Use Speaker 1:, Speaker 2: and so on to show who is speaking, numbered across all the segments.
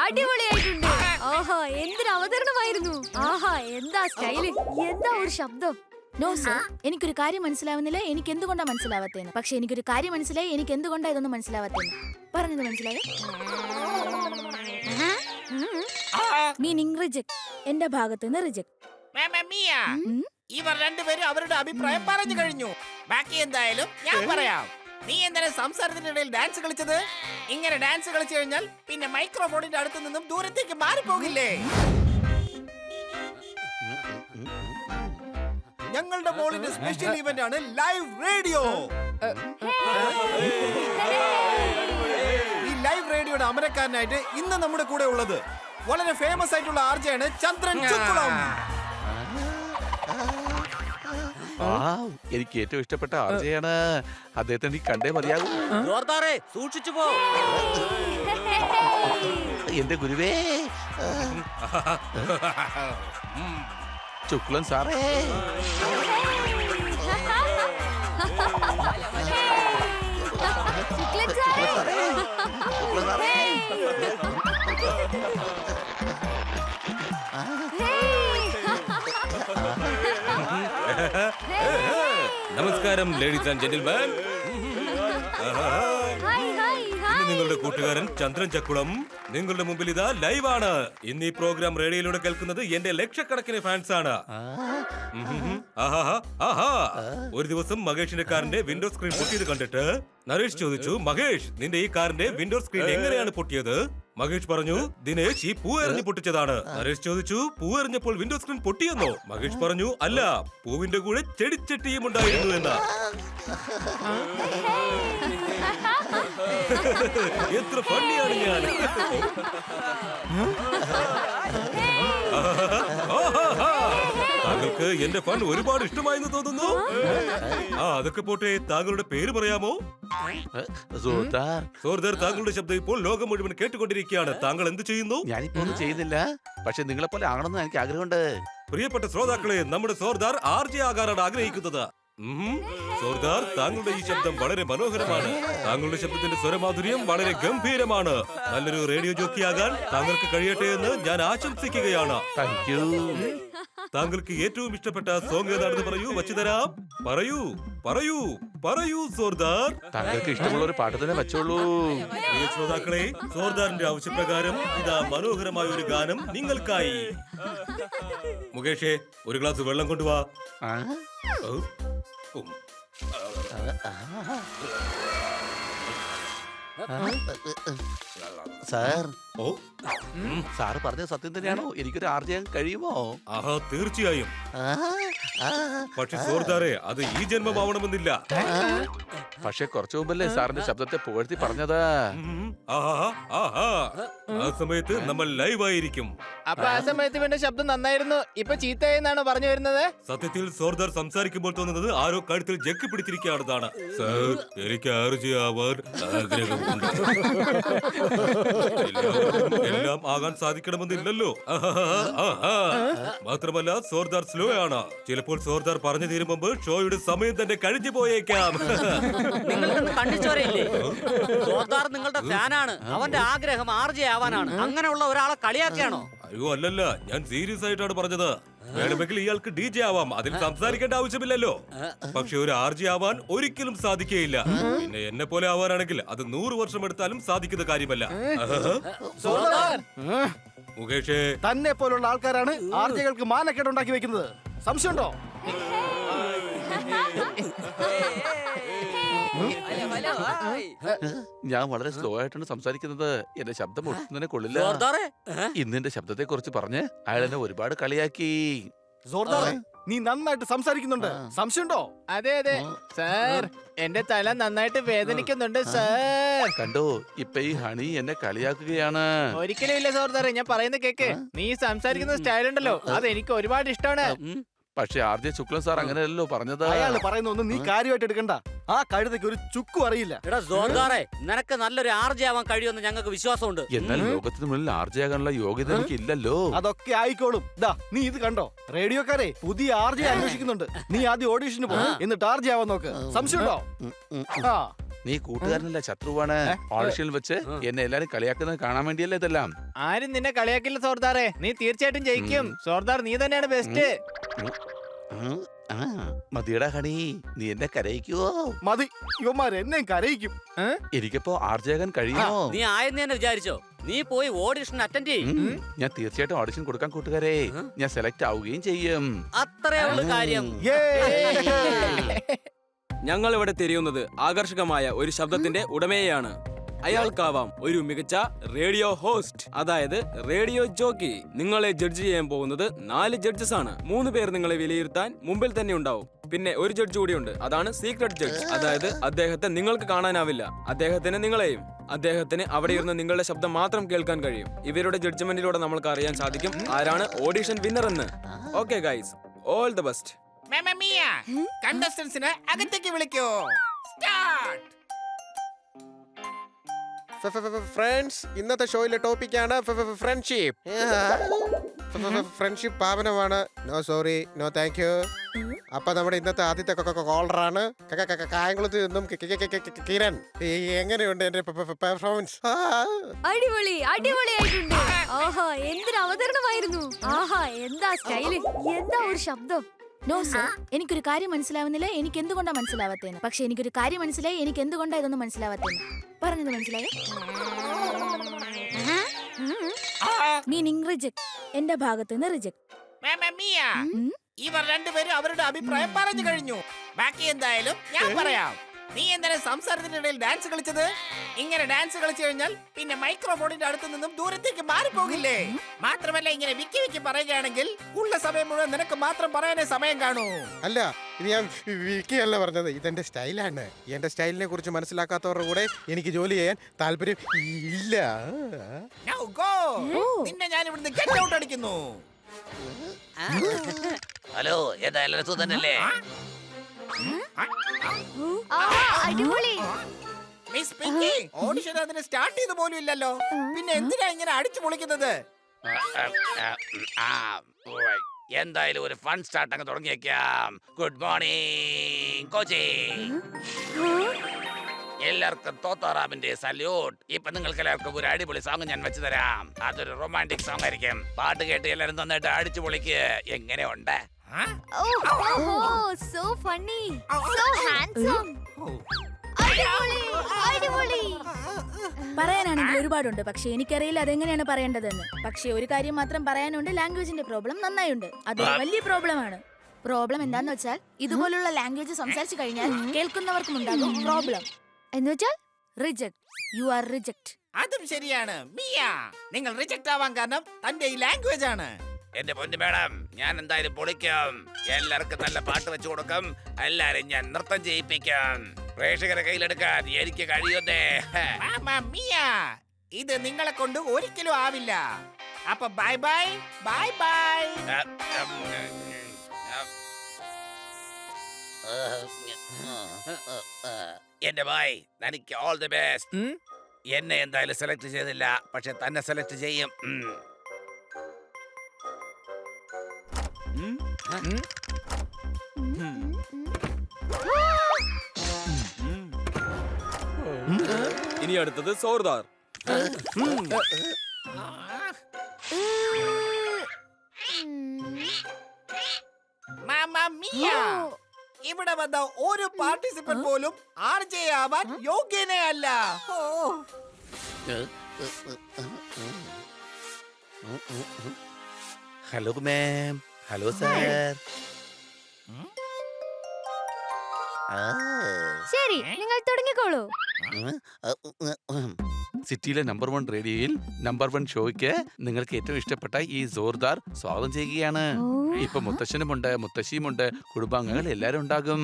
Speaker 1: അടിപൊളിയായിട്ടുണ്ട്. ആഹാ, എന്തൊരു അവതരണമായിരുന്നു. ആഹാ, എന്താ സ്റ്റൈല്, എന്താ ഒരു ശബ്ദം.
Speaker 2: നോ സർ, എനിക്കൊരു കാര്യം മനസ്സിലാവുന്നില്ല. എനിക്ക് എന്തുകൊണ്ടാ മനസ്സിലാവാത്തേന്ന്. പക്ഷെ എനിക്കൊരു കാര്യം മനസ്സിലായി. എനിക്ക് എന്തുകൊണ്ടാ ഇതൊന്നും മനസ്സിലാവാത്തേന്ന്. പറഞ്ഞത് മനസ്സിലായോ? Meaning reject. എന്റെ ഭാഗത്ത് നിന്ന് റിജക്ട്.
Speaker 3: ഇവർ രണ്ടുപേരും അവരുടെ അഭിപ്രായം പറഞ്ഞു കഴിഞ്ഞു. ബാക്കി എന്തായാലും ഞാൻ പറയാം. നീ എന്താണ് സംസാരത്തിനിടയിൽ ഡാൻസ് കളിച്ചത്? ഇങ്ങനെ ഡാൻസ് കളിച്ചു കഴിഞ്ഞാൽ പിന്നെ മൈക്രോഫോണിന്റെ അടുത്ത് നിന്നും ദൂരത്തേക്ക് മാറിപ്പോകില്ലേ? ഞങ്ങളുടെ മോളിന്റെ സ്പെഷ്യൽ ഇവന്റ് ആണ് ലൈവ് റേഡിയോ. ഈ ലൈവ് റേഡിയോയുടെ അമരക്കാരനായിട്ട് ഇന്ന് നമ്മുടെ കൂടെ ഉള്ളത് വളരെ ഫേമസ് ആയിട്ടുള്ള ആർജയാണ് ചന്ദ്രൻ ചുക്കുളം.
Speaker 4: എനിക്ക് ഏറ്റവും ഇഷ്ടപ്പെട്ട ആർജയാണ്. അദ്ദേഹത്തെ നീ കണ്ടേ മതിയാകും.
Speaker 5: സൂക്ഷിച്ചു പോ.
Speaker 4: എന്റെ ഗുരുവേ, ചുക്ലൻ സാറേ.
Speaker 5: നമസ്കാരം ലേഡീസ് ആൻഡ് ജെന്റിൽമാൻ. നിങ്ങളുടെ കൂട്ടുകാരൻ ചന്ദ്രൻ ചക്കുളം നിങ്ങളുടെ മുമ്പിൽ ഇതാ ലൈവാണ്. ഇന്ന് ഈ പ്രോഗ്രാം റേഡിയോയിലൂടെ കേൾക്കുന്നത് എന്റെ ലക്ഷക്കണക്കിന് ഫാൻസ് ആണ്. ഒരു ദിവസം മഹേഷിന്റെ കാറിന്റെ വിൻഡോ സ്ക്രീൻ പൊട്ടിയത് കണ്ടിട്ട് നരേഷ് ചോദിച്ചു, മഹേഷ് നിന്റെ ഈ കാറിന്റെ വിൻഡോ സ്ക്രീൻ എങ്ങനെയാണ് പൊട്ടിയത്? മഹേഷ് പറഞ്ഞു, ദിനേശ് ഈ പൂ എറിഞ്ഞ് പൊട്ടിച്ചതാണ്. നരേഷ് ചോദിച്ചു, പൂ എറിഞ്ഞപ്പോൾ വിൻഡോ സ്ക്രീൻ പൊട്ടിയെന്നോ? മഹേഷ് പറഞ്ഞു, അല്ല, പൂവിന്റെ കൂടെ ചെടിച്ചട്ടിയും ഉണ്ടായിരുന്നു എന്നാ. എത്ര ഫണ്ണിയാണ് ഞാൻ. താങ്കൾക്ക് എന്റെ ഫൺ ഒരുപാട് ഇഷ്ടമായെന്ന് തോന്നുന്നു. അതൊക്കെ പോട്ടെ, താങ്കളുടെ പേര് പറയാമോ? സോർദാർ, താങ്കളുടെ ശബ്ദം ഇപ്പോൾ ലോകം മുഴുവൻ കേട്ടുകൊണ്ടിരിക്കുകയാണ്. താങ്കൾ എന്ത് ചെയ്യുന്നു?
Speaker 4: ഞാനിപ്പോ ഒന്നും ചെയ്യുന്നില്ല, പക്ഷെ നിങ്ങളെ പോലെ ആകണമെന്ന് എനിക്ക് ആഗ്രഹമുണ്ട്.
Speaker 5: പ്രിയപ്പെട്ട ശ്രോതാക്കളെ, നമ്മുടെ സോർദാർ ആർജെ ആകാനാണ് ആഗ്രഹിക്കുന്നത്. സോർദാർ, താങ്കളുടെ ഈ ശബ്ദം വളരെ മനോഹരമാണ്. താങ്കളുടെ ശബ്ദത്തിന്റെ സ്വരമാധുര്യം വളരെ ഗംഭീരമാണ്. നല്ലൊരു റേഡിയോ ജോക്കിയാകാൻ താങ്കൾക്ക് കഴിയട്ടെ എന്ന് ഞാൻ ആശംസിക്കുകയാണ്.
Speaker 4: Thank you.
Speaker 5: താങ്കൾക്ക് ഏറ്റവും ഇഷ്ടപ്പെട്ട സോങ് ഏതാണെന്ന് പറയൂ, വച്ചു തരാം. പറയൂ പറയൂ പറയൂ സോർദാർ.
Speaker 4: താങ്കൾക്ക് ഇഷ്ടമുള്ള ഒരു പാട്ട് തന്നെ വെച്ചോളൂ.
Speaker 5: പ്രിയ ശ്രോതാക്കളെ, സോർദാറിന്റെ ആവശ്യപ്രകാരം ഇതാ മനോഹരമായ ഒരു ഗാനം നിങ്ങൾക്കായി. മുകേഷേ, ഒരു ഗ്ലാസ് വെള്ളം കൊണ്ടുവാ.
Speaker 4: സാർ, സാറ് പറഞ്ഞ സത്യം തന്നെയാണോ? എനിക്കൊരു ആർജയാൻ കഴിയുമോ?
Speaker 5: തീർച്ചയായും. പക്ഷെ സോർദാറെ, അത് ഈ ജന്മമാവണമെന്നില്ല.
Speaker 4: പക്ഷെ കുറച്ചു മുമ്പല്ലേ സാറിന്റെ ശബ്ദത്തെ പുകഴ്ത്തി പറഞ്ഞത്.
Speaker 5: ആ സമയത്ത് നമ്മൾ ലൈവ് ആയിരിക്കും.
Speaker 3: അപ്പൊ ആ സമയത്ത് വേണ്ട ശബ്ദം നന്നായിരുന്നു, ഇപ്പൊ ചീത്തയെന്നാണ് പറഞ്ഞു വരുന്നത്.
Speaker 5: സത്യത്തിൽ സോർദാർ സംസാരിക്കുമ്പോൾ തോന്നുന്നത് ആരോ കഴുത്തിൽ ജക്കി പിടിച്ചിരിക്കുകയാണെന്നാണ്. സാർ, എനിക്ക് ആർജയാവാൻ ആഗ്രഹമുണ്ട്. എല്ലാം ആകാൻ സാധിക്കണമെന്നില്ലല്ലോ. മാത്രമല്ല സോർദാർ സ്ലോ ആണ്. ചിലപ്പോൾ സോർദാർ പറഞ്ഞു തീരും മുമ്പ് ഷോയുടെ സമയം തന്നെ കഴിഞ്ഞു പോയേക്കാം.
Speaker 6: നിങ്ങൾക്കൊന്നും കണ്ണിച്ചോരയില്ലേ? സോർദാർ നിങ്ങളുടെ ഫാനാണ്. അവന്റെ ആഗ്രഹം ആർജെ ആവാനാണ്. അങ്ങനെയുള്ള ഒരാളെ കളിയാക്കിയാണോ?
Speaker 5: അയ്യോ അല്ലല്ല, ഞാൻ സീരിയസ് ആയിട്ടാണ് പറഞ്ഞത്. വേണമെങ്കിൽ ഇയാൾക്ക് DJ ആവാം, അതിൽ സംസാരിക്കേണ്ട ആവശ്യമില്ലല്ലോ. പക്ഷെ ഒരു ആർജെ ആവാൻ ഒരിക്കലും സാധിക്കുകയില്ല. പിന്നെ എന്നെ പോലെ ആവാനാണെങ്കിൽ അത് 100 വർഷം എടുത്താലും സാധിക്കുന്ന കാര്യമല്ല. മുകേഷേ,
Speaker 7: തന്നെ പോലുള്ള ആൾക്കാരാണ് ആർജെകൾക്ക് മാനക്കേട് ഉണ്ടാക്കി വെക്കുന്നത്. സംശയമുണ്ടോ?
Speaker 4: ഞാൻ വളരെ സ്ലോ ആയിട്ടാണ് സംസാരിക്കുന്നത്. എന്റെ ശബ്ദം ഒട്ടും തന്നെ കൊള്ളില്ല. ഇന്ന് എന്റെ ശബ്ദത്തെ കുറിച്ച് പറഞ്ഞ് അയാൾ എന്നെ ഒരുപാട് കളിയാക്കി.
Speaker 7: സോർദാറെ, നീ നന്നായിട്ട് സംസാരിക്കുന്നുണ്ട്. സംശയമുണ്ടോ?
Speaker 3: അതെ അതെ സാർ, എന്റെ തല നന്നായിട്ട് വേദനിക്കുന്നുണ്ട് സാർ.
Speaker 4: കണ്ടോ, ഇപ്പൊ ഈ ഹണി എന്നെ കളിയാക്കുകയാണ്.
Speaker 3: ഒരിക്കലും ഇല്ല സോർദാറെ, ഞാൻ പറയുന്ന കേക്ക്. നീ സംസാരിക്കുന്ന സ്റ്റൈൽ ഉണ്ടല്ലോ, അത് എനിക്ക് ഒരുപാട് ഇഷ്ടമാണ്.
Speaker 4: പക്ഷെ ആർജെ ശുക്ലൻ സാർ അങ്ങനെയല്ലോ പറഞ്ഞത്.
Speaker 7: അയാൾ പറയുന്ന ഒന്നും നീ കാര്യമായിട്ട് എടുക്കണ്ട. ആ കഴുതയ്ക്ക് ഒരു ചുക്കും അറിയില്ല.
Speaker 6: എടാ സോർദാറെ, നിനക്ക് നല്ലൊരു ആർജെ ആവാൻ കഴിയുമെന്ന് ഞങ്ങൾക്ക് വിശ്വാസമുണ്ട്.
Speaker 4: എന്നാൽ ലോകത്തിന് മുന്നിൽ ആർജെ ആകാനുള്ള യോഗ്യത എനിക്ക് ഇല്ലല്ലോ.
Speaker 7: അതൊക്കെ ആയിക്കോളും. ദാ, നീ ഇത് കണ്ടോ? റേഡിയോക്കാരെ പുതിയ ആർജെ അന്വേഷിക്കുന്നുണ്ട്. നീ ആദ്യം ഓഡീഷന് പോ, എന്നിട്ട് ആർജെ ആവാൻ നോക്ക്. സംശയമുണ്ടോ?
Speaker 4: നീ കൂട്ടുകാരനല്ല ശത്രുവാണ്. ഓഡിഷനിൽ വെച്ച് എന്നെ എല്ലാരും കളിയാക്കുന്നത് കാണാൻ വേണ്ടിയല്ലേ ഇതെല്ലാം.
Speaker 8: ആരും നിന്നെ കളിയാക്കില്ല സോർദാറെ. നീ തീർച്ചയായിട്ടും ജയിക്കും സോർദാർ. നീ തന്നെയാണ് ബെസ്റ്റ്.
Speaker 4: മതിയടാ ഹണി, നീ എന്നെ കരയിക്കുവോ?
Speaker 7: മതി, ഇവന്മാർ എന്നെ കരയിക്കും.
Speaker 4: എനിക്കിപ്പോ ആർജയാകാൻ കഴിയുമോ?
Speaker 6: നീ ആയെന്ന് തന്നെ വിചാരിച്ചോ? നീ പോയി ഓഡിഷൻ അറ്റൻഡ് ചെയ്യും.
Speaker 4: ഞാൻ തീർച്ചയായിട്ടും ഓഡിഷൻ കൊടുക്കാൻ കൂട്ടുകാരെ. ഞാൻ സെലക്ട് ആവുകയും ചെയ്യും.
Speaker 6: അത്രേ ഉള്ളു കാര്യം.
Speaker 9: ഞങ്ങൾ ഇവിടെ തിരയുന്നത് ആകർഷകമായ ഒരു ശബ്ദത്തിന്റെ ഉടമയെയാണ്. അയാൾക്കാവാം ഒരു മികച്ച റേഡിയോ ഹോസ്റ്റ്, അതായത് റേഡിയോ ജോക്കി. നിങ്ങളെ ജഡ്ജ് ചെയ്യാൻ പോകുന്നത് 4 ജഡ്ജസ് ആണ്. 3 പേർ നിങ്ങളെ വിലയിരുത്താൻ മുമ്പിൽ തന്നെ ഉണ്ടാവും. പിന്നെ ഒരു ജഡ്ജ് കൂടിയുണ്ട്, അതാണ് സീക്രട്ട് ജഡ്ജ്. അതായത് അദ്ദേഹത്തെ നിങ്ങൾക്ക് കാണാനാവില്ല, അദ്ദേഹത്തിന് നിങ്ങളെയും. അദ്ദേഹത്തിന് അവിടെ ഇരുന്ന് നിങ്ങളുടെ ശബ്ദം മാത്രം കേൾക്കാൻ കഴിയും. ഇവരുടെ ജഡ്ജ്മെന്റിലൂടെ നമ്മൾക്ക് അറിയാൻ സാധിക്കും ആരാണ് ഓഡിഷൻ വിന്നർ എന്ന്. Okay guys, all the best.
Speaker 3: കണ്ടസ്റ്റൻസിനെ അകത്തേക്ക് വിളിക്കൂ. സ്റ്റാർട്ട്.
Speaker 10: ഫ്രണ്ട്സ്, ഇന്നത്തെ ഷോയിലെ ടോപ്പിക്കാണ് ഫ്രണ്ട്ഷിപ്പ്. ഫ്രണ്ട്ഷിപ്പ് പാവനമാണ്. No sorry, no thank you. അപ്പൊ നമ്മുടെ ഇന്നത്തെ ആദ്യത്തെ കോളറാണ് കായംകുളത്ത് നിന്നും കിരൺ. എങ്ങനെയുണ്ട് എന്റെ പെർഫോമൻസ്?
Speaker 1: അടിപൊളി, അടിപൊളിയായിട്ടുണ്ട്. ആഹാ, എന്തൊരു അവതരണമായിരുന്നു. ആഹാ, എന്താ സ്റ്റൈല്, എന്താ ഒരു ശബ്ദം.
Speaker 2: നോ സർ, എനിക്കൊരു കാര്യം മനസ്സിലാവുന്നില്ല. എനിക്ക് എന്തുകൊണ്ടാ മനസ്സിലാവാത്തേന്ന്. പക്ഷെ എനിക്കൊരു കാര്യം മനസ്സിലായി. എനിക്ക് എന്തുകൊണ്ടാ ഇതൊന്നും മനസ്സിലാവാത്തേന്ന്. പറഞ്ഞത് മനസ്സിലായോ? Meaning reject. എന്റെ ഭാഗത്ത് നിന്ന് റിജക്ട്.
Speaker 3: ഇവർ രണ്ടുപേരും അവരുടെ അഭിപ്രായം പറഞ്ഞു കഴിഞ്ഞു. ബാക്കി എന്തായാലും ഞാൻ പറയാം. നീ എന്താണ് സംസാരത്തിനിടയിൽ ഡാൻസ് കളിച്ചത്? ഇങ്ങനെ ഡാൻസ് കളിച്ചു കഴിഞ്ഞാൽ പിന്നെ മൈക്രോഫോണിന്റെ അടുത്ത് നിന്നും ദൂരത്തേക്ക് മാറിപ്പോകില്ലേ? മാത്രമല്ല, ഇങ്ങനെ വിക്കി വിക്കി പറയുകയാണെങ്കിൽ ഉള്ള സമയം മുഴുവൻ നിനക്ക് മാത്രം പറയാനേ സമയം കാണൂ.
Speaker 10: അല്ല, ഇത് ഞാൻ വിക്കിയല്ല പറഞ്ഞത്, ഇതെന്റെ സ്റ്റൈലാണ്. എന്റെ സ്റ്റൈലിനെ കുറിച്ച് മനസ്സിലാക്കാത്തവരുടെ കൂടെ എനിക്ക് ജോലി ചെയ്യാൻ താല്പര്യം ഇല്ല.
Speaker 3: Now go. നിന്നെ ഞാൻ ഇവിടുന്ന് ഗെറ്റ് ഔട്ട് അടിക്കുന്നു.
Speaker 4: ഹലോ, ഏതായാലും സുധനല്ലേ?
Speaker 1: അടിപൊളി.
Speaker 3: മിസ് പിങ്കി, ഓഡിഷൻ അതിന് സ്റ്റാർട്ട് ചെയ്ത് പോലും ഇല്ലല്ലോ. പിന്നെ എന്തിനാ ഇങ്ങനെ അടിച്ചു പൊളിക്കുന്നത്?
Speaker 4: എന്തായാലും ഒരു ഫൺ സ്റ്റാർട്ട് അങ്ങ് തുടങ്ങിയേക്കാം. Good morning Cauchy. എല്ലാവർക്കും തോത്താറാമിന്റെ സല്യൂട്ട്. ഇപ്പൊ നിങ്ങൾക്ക് എല്ലാവർക്കും ഒരു അടിപൊളി സോങ് ഞാൻ വെച്ച് തരാം. അതൊരു റൊമാൻറ്റിക് സോങ് ആയിരിക്കും. പാട്ട് കേട്ട് എല്ലാവരും നന്നായിട്ട് അടിച്ചു പൊളിക്ക്. എങ്ങനെയുണ്ട്?
Speaker 1: So funny, so handsome. അടിപൊളി, അടിപൊളി.
Speaker 2: പറയാനാണെങ്കിൽ ഒരുപാടുണ്ട്, പക്ഷെ എനിക്കറിയില്ല അതെങ്ങനെയാണ് പറയേണ്ടതെന്ന്. പക്ഷെ ഒരു കാര്യം മാത്രം പറയാനുണ്ട്, ലാംഗ്വേജിന്റെ പ്രോബ്ലം നന്നായുണ്ട്. അത് വലിയ പ്രോബ്ലമാണ്. പ്രോബ്ലം എന്താന്ന് വെച്ചാൽ ഇതുപോലുള്ള ലാംഗ്വേജ് സംസാരിച്ചു കഴിഞ്ഞാൽ കേൾക്കുന്നവർക്കും ഉണ്ടാകും പ്രോബ്ലം.
Speaker 1: എന്നുവെച്ചാൽ
Speaker 2: റിജക്ട്. You are reject.
Speaker 3: അതും ശരിയാണ് മിയ. നിങ്ങൾ റിജക്ട് ആവാൻ കാരണം തന്റെ ഈ ലാംഗ്വേജ് ആണ്.
Speaker 4: എന്റെ പൊന്നു മേഡം, ഞാൻ എന്തായാലും പൊളിക്കും. എല്ലാവർക്കും നല്ല പാട്ട് വെച്ചു കൊടുക്കും. എല്ലാരും ഞാൻ നൃത്തം ചെയ്യിപ്പിക്കും. പ്രേക്ഷകരെ കയ്യിലെടുക്കാൻ എനിക്ക് കഴിയുന്നേ.
Speaker 3: മിയ, ഇത് നിങ്ങളെ കൊണ്ട് ഒരിക്കലും ആവില്ല. അപ്പൊ ബൈ ബൈ, ബൈ ബൈ.
Speaker 4: എന്റെ ബായ്, എനിക്ക് ഓൾ ദി ബെസ്റ്റ്. എന്നെ എന്തായാലും സെലക്ട് ചെയ്തില്ല, പക്ഷെ തന്നെ സെലക്ട് ചെയ്യും.
Speaker 9: ഇനി അടുത്തത് സോർദാർ.
Speaker 3: മിയ, ഇവിടെ വന്ന ഒരു പാർട്ടിസിപ്പന്റ് പോലും ആർജെ ആവാൻ യോഗ്യനേ അല്ല.
Speaker 4: Hello ma'am. Hello sir.
Speaker 1: ശരി, നിങ്ങൾ തുടങ്ങിക്കോളൂ.
Speaker 4: സിറ്റിയിലെ നമ്പർ 1 റേഡിയോയിൽ നമ്പർ 1 ഷോയ്ക്ക് നിങ്ങൾക്ക് ഏറ്റവും ഇഷ്ടപ്പെട്ട ഈ സോർദാർ സ്വാഗതം ചെയ്യുകയാണ്. ഇപ്പൊ മുത്തശ്ശനുമുണ്ട്, മുത്തശ്ശിയുമുണ്ട്, കുടുംബാംഗങ്ങൾ എല്ലാരും ഉണ്ടാകും.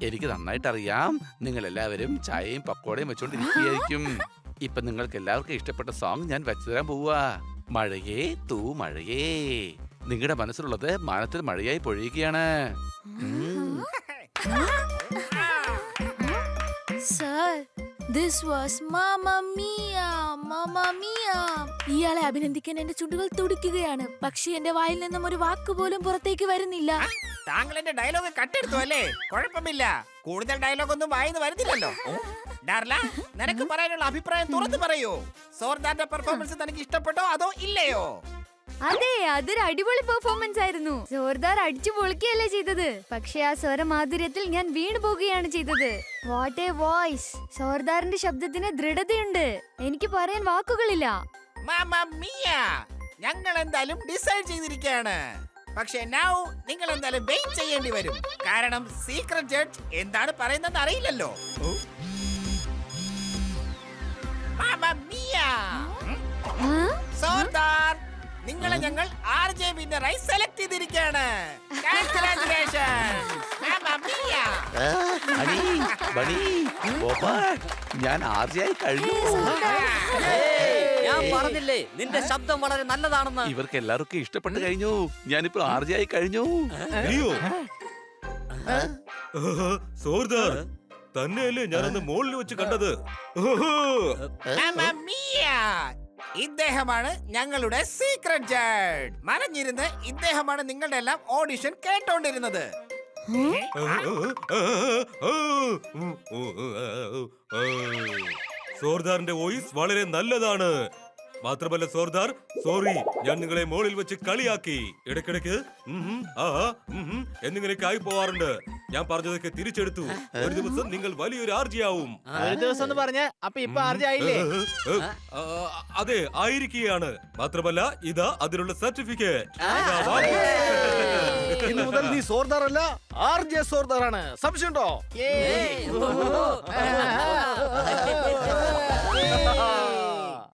Speaker 4: എനിക്ക് നന്നായിട്ട് അറിയാം, നിങ്ങൾ എല്ലാവരും ചായയും പക്കോടയും വെച്ചോണ്ടിരിക്കുകയായിരിക്കും. ഇപ്പൊ നിങ്ങൾക്ക് എല്ലാവർക്കും ഇഷ്ടപ്പെട്ട സോങ് ഞാൻ വെച്ചു തരാൻ പോവാ. മഴയേ തൂ മഴയേ. നിങ്ങളുടെ മനസ്സിലുള്ളത് മാനത്തിൽ മഴയായി പൊഴിയുകയാണ്.
Speaker 2: സർ, ദിസ് വാസ് മാമാ മിയ, മാമാ മിയ. ഇയാളെ അഭിനന്ദിക്കാൻ എന്റെ ചുണ്ടുകൾ തുടിക്കുകയാണ്, പക്ഷെ എന്റെ വായിൽ നിന്നും ഒരു വാക്ക് പോലും പുറത്തേക്ക് വരുന്നില്ല.
Speaker 3: താങ്കൾ എന്റെ ഡയലോഗ് കട്ടെടുത്തു അല്ലേ? കുഴപ്പമില്ല, കൂടുതൽ ഡയലോഗ് ഒന്നും വായിന്ന് വരുന്നില്ലല്ലോ. ഡാർല, നിനക്ക് പറയാനുള്ള അഭിപ്രായം തുറന്നു പറയൂ. സോർദാറിന്റെ പെർഫോമൻസ് തനിക്ക് ഇഷ്ടപ്പെട്ടോ അതോ ഇല്ലയോ?
Speaker 1: അതെ, അതൊരു അടിപൊളി പെർഫോമൻസ് ആയിരുന്നു. ജോർദാർ അടിച്ചു പൊളിക്കുകയല്ലേ ചെയ്തത്. പക്ഷെ ആ സ്വരമാധുര്യത്തിൽ ഞാൻ വീണു പോകുകയാണ് ചെയ്തത്. What A voice! ജോർദാറിന്റെ ശബ്ദത്തിന് ദൃഢതയുണ്ട്. എനിക്ക് പറയാൻ വാക്കുകളില്ല.
Speaker 3: മാമാ മിയ, ഞങ്ങൾ എന്തായാലും ഡിസൈഡ് ചെയ്തിരിക്കുകയാണ്. പക്ഷെ നൗ നിങ്ങൾ എന്തായാലും വെയിറ്റ് ചെയ്യേണ്ടി വരും. കാരണം സീക്രട്ട് ജഡ്ജ് എന്താണ് പറയുന്നത് അറിയില്ലല്ലോ. മാമാ മിയ,
Speaker 1: ആ?
Speaker 3: സോർദാർ, നിങ്ങളെ ഞങ്ങൾ RJ വിന്നറായി സെലക്ട് ചെയ്തിരിക്കുകയാണ്. Congratulations, മാമാ മിയ.
Speaker 4: Bunny, bunny, open. ഞാൻ ആർജയായി കഴിഞ്ഞു.
Speaker 6: ഞാൻ പറഞ്ഞില്ലേ നിന്റെ ശബ്ദം വളരെ നല്ലതാണെന്ന്.
Speaker 4: ഇവർക്ക് എല്ലാവർക്കും ഇഷ്ടപ്പെട്ട് കഴിഞ്ഞു. ഞാനിപ്പോ ആർജയായി കഴിഞ്ഞു.
Speaker 5: നീയോ? സോർദാർ തന്നെയല്ലേ ഞാനന്ന് മുകളിൽ വെച്ച് കണ്ടത്.
Speaker 3: മാമാ മിയ, ഇദ്ദേഹമാണ് ഞങ്ങളുടെ സീക്രട്ട് ജഡ്ജ്. മറഞ്ഞിരുന്ന് ഇദ്ദേഹമാണ് നിങ്ങളുടെ എല്ലാം ഓഡിഷൻ കേട്ടോണ്ടിരുന്നത്.
Speaker 5: സോർദാറിന്റെ വോയിസ് വളരെ നല്ലതാണ്. മാത്രമല്ല സോർദാർ, സോറി, ഞാൻ നിങ്ങളെ മുകളിൽ വെച്ച് കളിയാക്കി. ഇടയ്ക്കിടയ്ക്ക് എന്നിങ്ങനെയൊക്കെ ആയി പോവാറുണ്ട്. ഞാൻ പറഞ്ഞതൊക്കെ തിരിച്ചെടുത്തു. ഒരു ദിവസം നിങ്ങൾ വലിയൊരു ആർജിയാവും.
Speaker 8: ഒരു ദിവസം എന്ന് പറഞ്ഞ അപ്പൊ ഇപ്പൊ ആർജി ആയില്ലേ?
Speaker 5: അതെ, ആയിരിക്കുകയാണ്. മാത്രമല്ല ഇതാ അതിനുള്ള സർട്ടിഫിക്കറ്റ്.
Speaker 7: ഇന്ന് മുതൽ നീ സോർദാർ അല്ല, RJ സോർദാർ ആണ്. സംശയമുണ്ടോ?
Speaker 8: ഏയ്.